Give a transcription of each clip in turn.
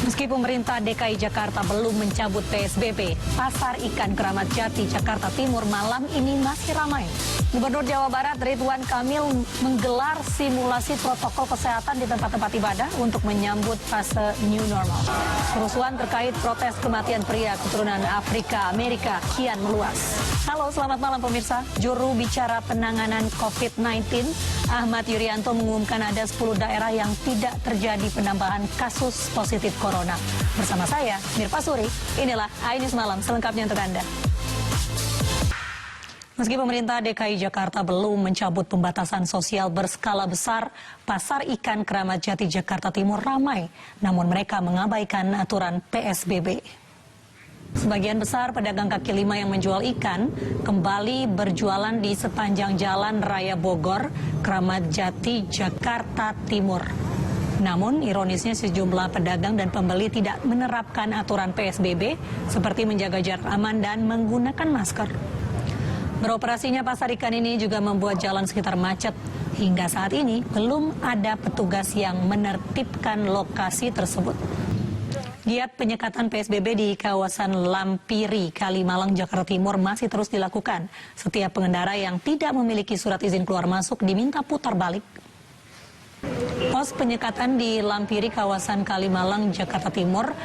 Meski pemerintah DKI Jakarta belum mencabut PSBB, Pasar Ikan Keramat Jati, Jakarta Timur malam ini masih ramai. Gubernur Jawa Barat Ridwan Kamil menggelar simulasi protokol kesehatan di tempat-tempat ibadah untuk menyambut fase new normal. Kerusuhan terkait protes kematian pria keturunan Afrika Amerika kian meluas. Halo, selamat malam pemirsa. Juru bicara penanganan COVID-19, Ahmad Yuryanto mengumumkan ada 10 daerah yang tidak terjadi penambahan kasus positif corona. Bersama saya, Mirpa Suri, inilah iNews Malam selengkapnya untuk Anda. Meski pemerintah DKI Jakarta belum mencabut pembatasan sosial berskala besar, Pasar Ikan Keramat Jati Jakarta Timur ramai, namun mereka mengabaikan aturan PSBB. Sebagian besar pedagang kaki lima yang menjual ikan kembali berjualan di sepanjang Jalan Raya Bogor, Keramat Jati, Jakarta Timur. Namun, ironisnya sejumlah pedagang dan pembeli tidak menerapkan aturan PSBB seperti menjaga jarak aman dan menggunakan masker. Beroperasinya pasar ikan ini juga membuat jalan sekitar macet. Hingga saat ini belum ada petugas yang menertibkan lokasi tersebut. Giat penyekatan PSBB di kawasan Lampiri, Kalimalang, Jakarta Timur masih terus dilakukan. Setiap pengendara yang tidak memiliki surat izin keluar masuk diminta putar balik. Pos penyekatan di Lampiri, kawasan Kalimalang, Jakarta Timur,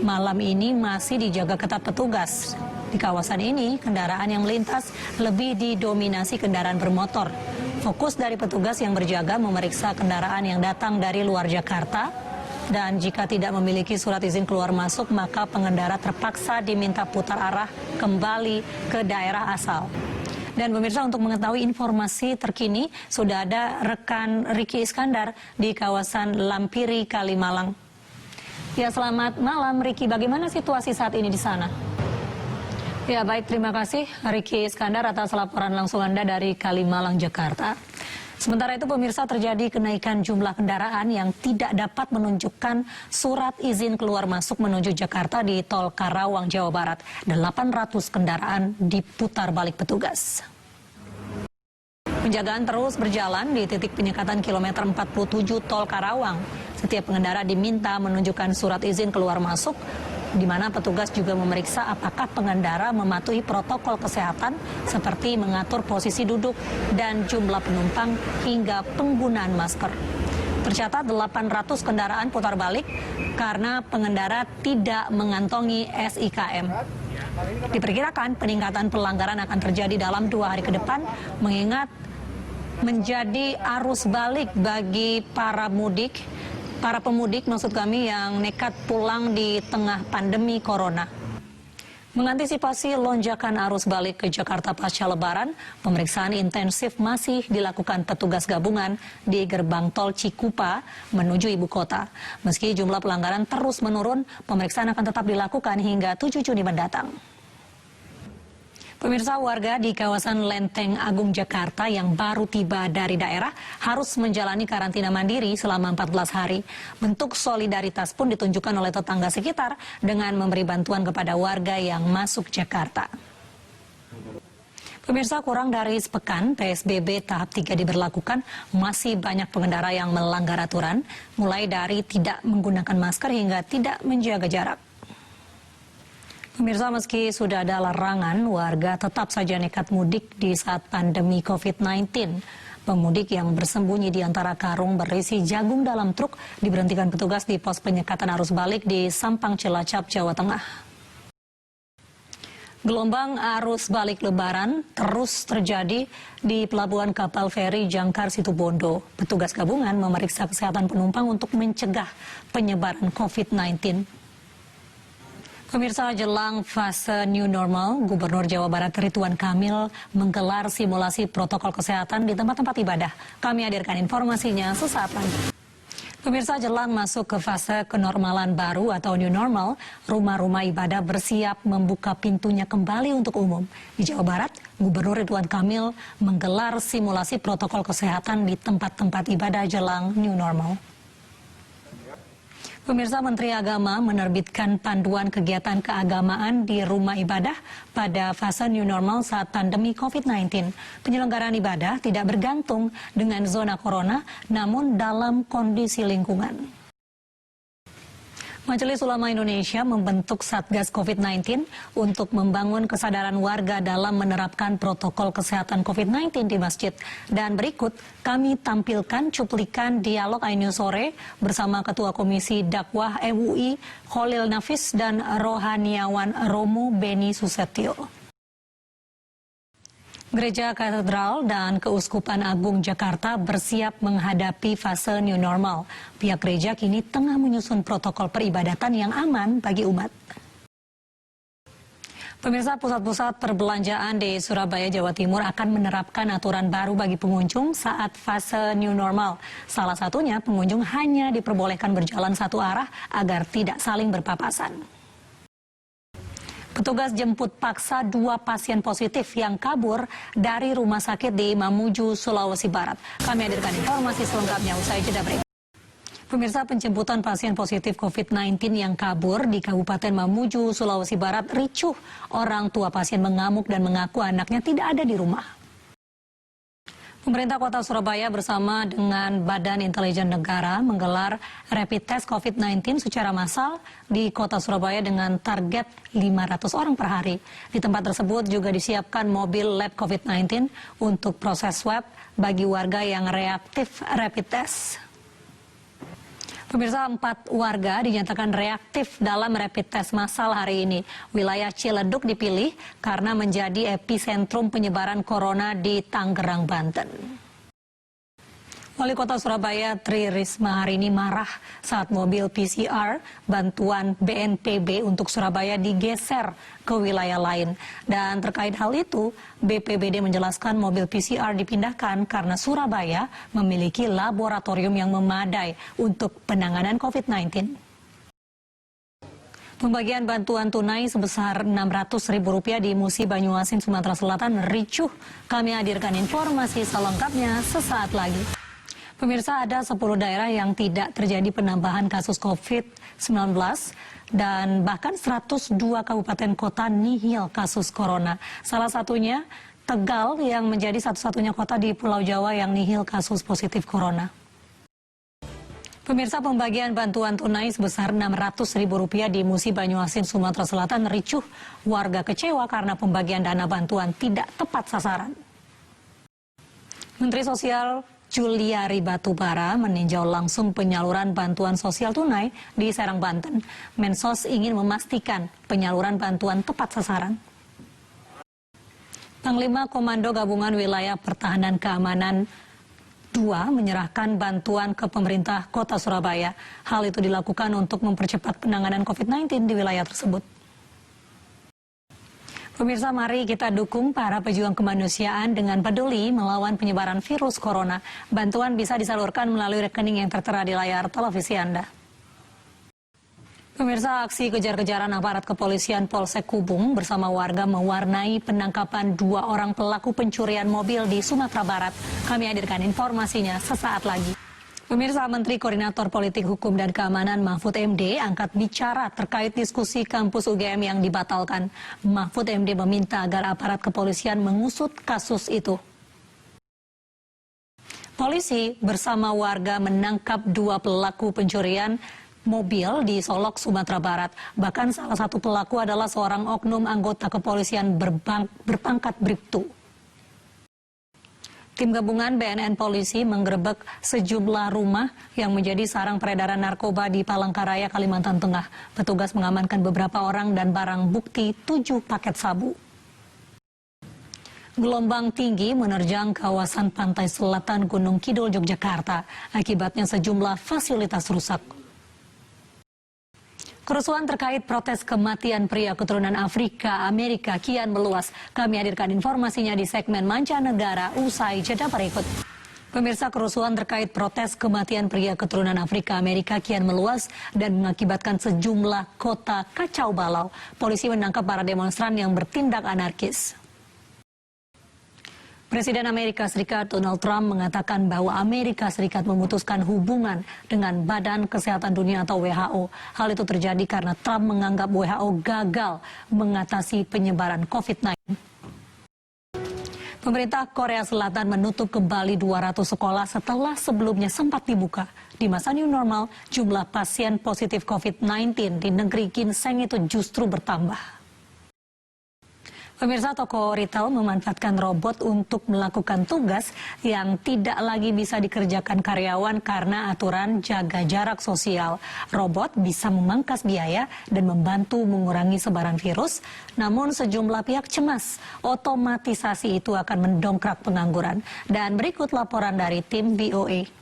malam ini masih dijaga ketat petugas. Di kawasan ini, kendaraan yang melintas lebih didominasi kendaraan bermotor. Fokus dari petugas yang berjaga memeriksa kendaraan yang datang dari luar Jakarta. Dan jika tidak memiliki surat izin keluar masuk, maka pengendara terpaksa diminta putar arah kembali ke daerah asal. Dan pemirsa, untuk mengetahui informasi terkini, sudah ada rekan Riki Iskandar di kawasan Lampiri, Kalimalang. Ya, selamat malam Riki, bagaimana situasi saat ini di sana? Ya, baik, terima kasih Riki Iskandar atas laporan langsung Anda dari Kalimalang, Jakarta. Sementara itu pemirsa, terjadi kenaikan jumlah kendaraan yang tidak dapat menunjukkan surat izin keluar masuk menuju Jakarta di Tol Karawang, Jawa Barat. 800 kendaraan diputar balik petugas. Penjagaan terus berjalan di titik penyekatan kilometer 47 Tol Karawang. Setiap pengendara diminta menunjukkan surat izin keluar masuk, di mana petugas juga memeriksa apakah pengendara mematuhi protokol kesehatan seperti mengatur posisi duduk dan jumlah penumpang hingga penggunaan masker. Tercatat 800 kendaraan putar balik karena pengendara tidak mengantongi SIKM. Diperkirakan peningkatan pelanggaran akan terjadi dalam 2 hari ke depan, mengingat menjadi arus balik bagi para pemudik yang nekat pulang di tengah pandemi corona. Mengantisipasi lonjakan arus balik ke Jakarta pasca Lebaran, pemeriksaan intensif masih dilakukan petugas gabungan di gerbang tol Cikupa menuju ibu kota. Meski jumlah pelanggaran terus menurun, pemeriksaan akan tetap dilakukan hingga 7 Juni mendatang. Pemirsa, warga di kawasan Lenteng Agung, Jakarta yang baru tiba dari daerah harus menjalani karantina mandiri selama 14 hari. Bentuk solidaritas pun ditunjukkan oleh tetangga sekitar dengan memberi bantuan kepada warga yang masuk Jakarta. Pemirsa, kurang dari sepekan PSBB tahap 3 diberlakukan, masih banyak pengendara yang melanggar aturan, mulai dari tidak menggunakan masker hingga tidak menjaga jarak. Pemirsa, meski sudah ada larangan, warga tetap saja nekat mudik di saat pandemi COVID-19. Pemudik yang bersembunyi di antara karung berisi jagung dalam truk diberhentikan petugas di pos penyekatan arus balik di Sampang Cilacap, Jawa Tengah. Gelombang arus balik Lebaran terus terjadi di Pelabuhan Kapal Feri Jangkar Situbondo. Petugas gabungan memeriksa kesehatan penumpang untuk mencegah penyebaran COVID-19. Pemirsa, jelang fase new normal, Gubernur Jawa Barat Ridwan Kamil menggelar simulasi protokol kesehatan di tempat-tempat ibadah. Kami hadirkan informasinya sesaat lagi. Pemirsa, jelang masuk ke fase kenormalan baru atau new normal, rumah-rumah ibadah bersiap membuka pintunya kembali untuk umum. Di Jawa Barat, Gubernur Ridwan Kamil menggelar simulasi protokol kesehatan di tempat-tempat ibadah jelang new normal. Pemirsa, Menteri Agama menerbitkan panduan kegiatan keagamaan di rumah ibadah pada fase new normal saat pandemi COVID-19. Penyelenggaraan ibadah tidak bergantung dengan zona corona, namun dalam kondisi lingkungan. Majelis Ulama Indonesia membentuk Satgas COVID-19 untuk membangun kesadaran warga dalam menerapkan protokol kesehatan COVID-19 di masjid. Dan berikut kami tampilkan cuplikan dialog Ainews Sore bersama Ketua Komisi Dakwah MUI Khalil Nafis dan Rohaniawan Romo Beni Susetio. Gereja Katedral dan Keuskupan Agung Jakarta bersiap menghadapi fase new normal. Pihak gereja kini tengah menyusun protokol peribadatan yang aman bagi umat. Pemirsa, pusat-pusat perbelanjaan di Surabaya, Jawa Timur akan menerapkan aturan baru bagi pengunjung saat fase new normal. Salah satunya, pengunjung hanya diperbolehkan berjalan satu arah agar tidak saling berpapasan. Petugas jemput paksa 2 pasien positif yang kabur dari rumah sakit di Mamuju, Sulawesi Barat. Kami hadirkan informasi selengkapnya usai jeda berikut. Pemirsa, penjemputan pasien positif COVID-19 yang kabur di Kabupaten Mamuju, Sulawesi Barat ricuh. Orang tua pasien mengamuk dan mengaku anaknya tidak ada di rumah. Pemerintah Kota Surabaya bersama dengan Badan Intelijen Negara menggelar rapid test COVID-19 secara massal di Kota Surabaya dengan target 500 orang per hari. Di tempat tersebut juga disiapkan mobil lab COVID-19 untuk proses swab bagi warga yang reaktif rapid test. Pemirsa, 4 warga dinyatakan reaktif dalam rapid test massal hari ini. Wilayah Ciledug dipilih karena menjadi epicentrum penyebaran corona di Tangerang, Banten. Wali Kota Surabaya Tri Risma hari ini marah saat mobil PCR bantuan BNPB untuk Surabaya digeser ke wilayah lain. Dan terkait hal itu, BPBD menjelaskan mobil PCR dipindahkan karena Surabaya memiliki laboratorium yang memadai untuk penanganan COVID-19. Pembagian bantuan tunai sebesar Rp600.000 di Musi Banyuasin, Sumatera Selatan ricuh. Kami hadirkan informasi selengkapnya sesaat lagi. Pemirsa, ada 10 daerah yang tidak terjadi penambahan kasus COVID-19 dan bahkan 102 kabupaten kota nihil kasus corona. Salah satunya Tegal yang menjadi satu-satunya kota di Pulau Jawa yang nihil kasus positif corona. Pemirsa, pembagian bantuan tunai sebesar Rp600.000 di Musi Banyuasin, Sumatera Selatan ricuh. Warga kecewa karena pembagian dana bantuan tidak tepat sasaran. Menteri Sosial Juliari Batubara meninjau langsung penyaluran bantuan sosial tunai di Serang, Banten. Mensos ingin memastikan penyaluran bantuan tepat sasaran. Panglima Komando Gabungan Wilayah Pertahanan Keamanan 2 menyerahkan bantuan ke pemerintah Kota Surabaya. Hal itu dilakukan untuk mempercepat penanganan COVID-19 di wilayah tersebut. Pemirsa, mari kita dukung para pejuang kemanusiaan dengan peduli melawan penyebaran virus corona. Bantuan bisa disalurkan melalui rekening yang tertera di layar televisi Anda. Pemirsa, aksi kejar-kejaran aparat kepolisian Polsek Kubung bersama warga mewarnai penangkapan 2 orang pelaku pencurian mobil di Sumatera Barat. Kami hadirkan informasinya sesaat lagi. Pemirsa, Menteri Koordinator Politik Hukum dan Keamanan Mahfud MD angkat bicara terkait diskusi kampus UGM yang dibatalkan. Mahfud MD meminta agar aparat kepolisian mengusut kasus itu. Polisi bersama warga menangkap 2 pelaku pencurian mobil di Solok, Sumatera Barat. Bahkan salah satu pelaku adalah seorang oknum anggota kepolisian berpangkat Bribtu. Tim gabungan BNN Polisi menggerebek sejumlah rumah yang menjadi sarang peredaran narkoba di Palangkaraya, Kalimantan Tengah. Petugas mengamankan beberapa orang dan barang bukti 7 paket sabu. Gelombang tinggi menerjang kawasan pantai selatan Gunung Kidul, Yogyakarta. Akibatnya sejumlah fasilitas rusak. Kerusuhan terkait protes kematian pria keturunan Afrika Amerika kian meluas. Kami hadirkan informasinya di segmen Mancanegara usai jeda berikut. Pemirsa, kerusuhan terkait protes kematian pria keturunan Afrika Amerika kian meluas dan mengakibatkan sejumlah kota kacau balau. Polisi menangkap para demonstran yang bertindak anarkis. Presiden Amerika Serikat Donald Trump mengatakan bahwa Amerika Serikat memutuskan hubungan dengan Badan Kesehatan Dunia atau WHO. Hal itu terjadi karena Trump menganggap WHO gagal mengatasi penyebaran COVID-19. Pemerintah Korea Selatan menutup kembali 200 sekolah setelah sebelumnya sempat dibuka. Di masa new normal, jumlah pasien positif COVID-19 di negeri ginseng itu justru bertambah. Pemirsa, toko retail memanfaatkan robot untuk melakukan tugas yang tidak lagi bisa dikerjakan karyawan karena aturan jaga jarak sosial. Robot bisa memangkas biaya dan membantu mengurangi sebaran virus, namun sejumlah pihak cemas otomatisasi itu akan mendongkrak pengangguran. Dan berikut laporan dari tim VOA.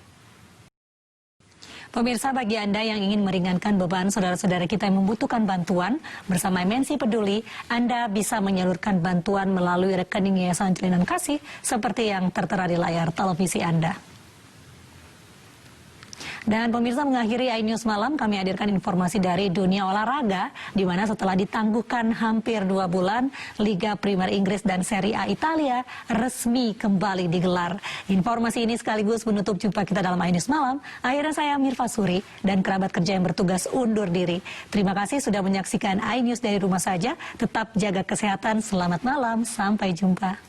Pemirsa, bagi Anda yang ingin meringankan beban saudara-saudara kita yang membutuhkan bantuan, bersama MNC Peduli, Anda bisa menyalurkan bantuan melalui rekening Yayasan Jalinan Kasih seperti yang tertera di layar televisi Anda. Dan pemirsa, mengakhiri iNews Malam, kami hadirkan informasi dari dunia olahraga, di mana setelah ditangguhkan hampir 2 bulan, Liga Primer Inggris dan Serie A Italia resmi kembali digelar. Informasi ini sekaligus menutup jumpa kita dalam iNews Malam. Akhirnya saya Mirfa Suri dan kerabat kerja yang bertugas undur diri. Terima kasih sudah menyaksikan iNews dari rumah saja. Tetap jaga kesehatan, selamat malam, sampai jumpa.